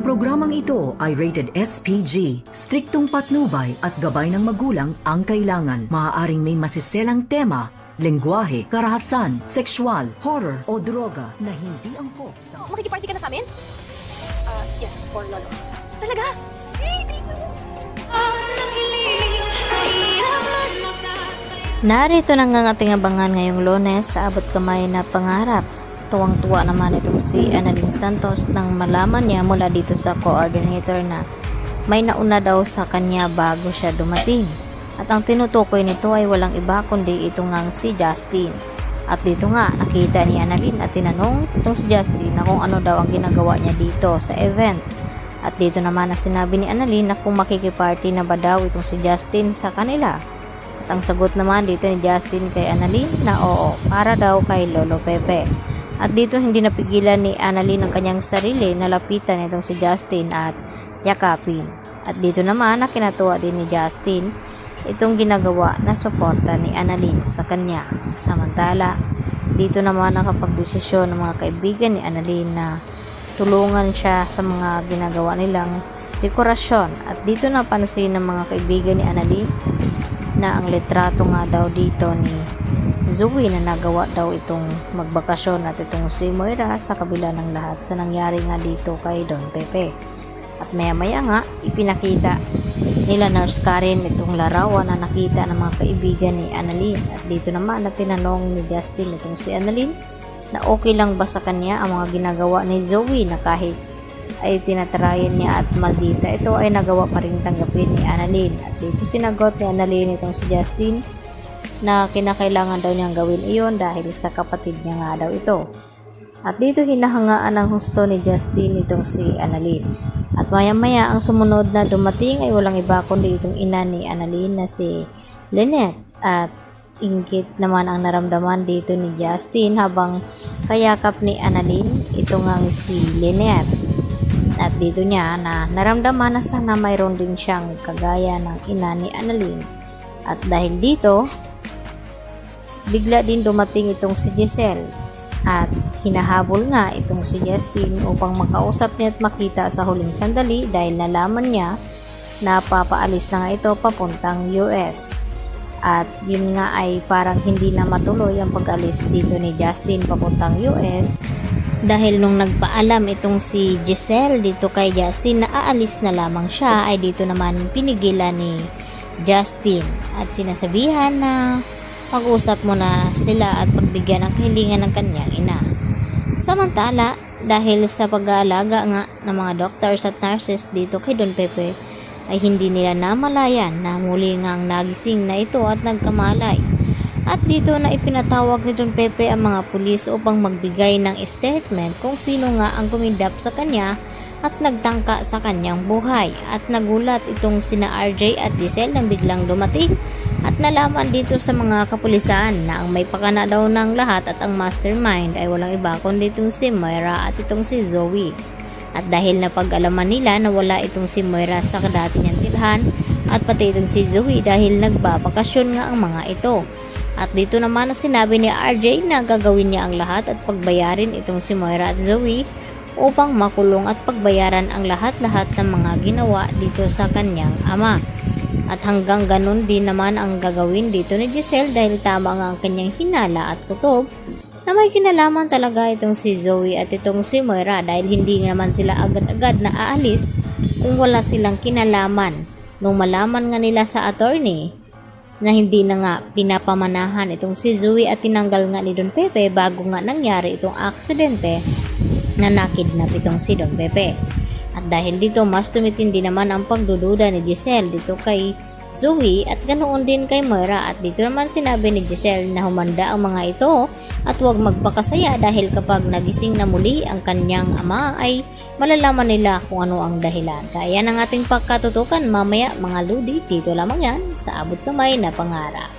Ang programang ito ay rated SPG. Striktong patnubay at gabay ng magulang ang kailangan. Maaaring may masiselang tema, lengguwahe, karahasan, sexual, horror o droga na hindi angkop sa... Makikiparty ka na sa amin? Yes, for Lolo. Talaga? Narito na nga ating abangan ngayong Lunes sa abot kamay na pangarap. Tuwang-tuwa naman itong si Annalyn Santos nang malaman niya mula dito sa coordinator na may nauna daw sa kanya bago siya dumating. At ang tinutukoy nito ay walang iba kundi ito ngang si Justin. At dito nga nakita ni Annalyn at tinanong itong si Justin na kung ano daw ang ginagawa niya dito sa event. At dito naman na sinabi ni Annalyn na kung makikiparty na ba daw itong si Justin sa kanila. At ang sagot naman dito ni Justin kay Annalyn na oo, para daw kay Lolo Pepe. At dito hindi napigilan ni Annalyn ang kanyang sarili na lapitan itong si Justin at yakapin. At dito naman na kinatuwa din ni Justin itong ginagawa na suporta ni Annalyn sa kanya. Samantala, dito naman nakapagdesisyon ng mga kaibigan ni Annalyn na tulungan siya sa mga ginagawa nilang dekorasyon. At dito napansin ng mga kaibigan ni Annalyn na ang litrato nga daw dito ni Zoe na nagawa daw itong magbakasyon at itong si Moira sa kabila ng lahat sa nangyari nga dito kay Don Pepe. At maya-maya nga ipinakita nila Nurse Karen itong larawan na nakita ng mga kaibigan ni Annalyn. At dito naman na tinanong ni Justin itong si Annalyn na okay lang ba sa kanya ang mga ginagawa ni Zoe na kahit ay tinatarayan niya at maldita, ito ay nagawa pa rin tanggapin ni Annalyn. At dito sinagot ni Annalyn itong si Justin na kinakailangan daw niyang gawin iyon dahil sa kapatid niya nga daw ito. At dito hinahangaan ang husto ni Justin itong si Annalyn. At maya-maya ang sumunod na dumating ay walang iba kundi itong ina ni Annalyn na si Lynette. At inggit naman ang naramdaman dito ni Justin habang kayakap ni Annalyn ito ngang si Lynette. At dito niya na naramdaman na sana mayroon din siyang kagaya ng ina ni Annalyn. At dahil dito, bigla din dumating itong si Giselle. At hinahabol nga itong si Justin upang makausap niya at makita sa huling sandali dahil nalaman niya na papaalis na nga ito papuntang US. At yun nga ay parang hindi na matuloy ang pag-alis dito ni Justin papuntang US. Dahil nung nagpaalam itong si Giselle dito kay Justin na aalis na lamang siya ay dito naman pinigilan ni Justin at sinasabihan na mag-usap muna sila at pagbigyan ng kahilingan ng kanyang ina. Samantala, dahil sa pag-aalaga nga ng mga doctors at nurses dito kay Don Pepe ay hindi nila namalayan na muli ngang nagising na ito at nagkamalay. At dito na ipinatawag ni Don Pepe ang mga pulis upang magbigay ng statement kung sino nga ang kumidap sa kanya at nagtangka sa kanyang buhay. At nagulat itong sina RJ at Giselle nang biglang dumating at nalaman dito sa mga kapulisan na ang may pakana daw ng lahat at ang mastermind ay walang iba kundi itong si Moira at itong si Zoe. At dahil napag-alaman nila na wala itong si Moira sa dati niyang tirhan at pati itong si Zoe dahil nagbabakasyon nga ang mga ito. At dito naman na sinabi ni RJ na gagawin niya ang lahat at pagbayarin itong si Moira at Zoe upang makulong at pagbayaran ang lahat-lahat ng mga ginawa dito sa kanyang ama. At hanggang ganun din naman ang gagawin dito ni Giselle dahil tama nga ang kanyang hinala at kutob na may kinalaman talaga itong si Zoe at itong si Moira dahil hindi naman sila agad-agad na aalis kung wala silang kinalaman. Nung malaman nga nila sa attorney na hindi na nga pinapamanahan itong si Zoe at tinanggal nga ni Don Pepe bago nga nangyari itong aksidente na nakidnap itong si Don Pepe. At dahil dito mas tumitindi naman ang pagdududa ni Giselle dito kay Zoe at ganoon din kay Moira. At dito naman sinabi ni Giselle na humanda ang mga ito at huwag magpakasaya dahil kapag nagising na muli ang kanyang ama ay malalaman nila kung ano ang dahilan. Kaya yan ang ating pagkatutukan mamaya mga ludi, dito lamang yan sa abot kamay na pangarap.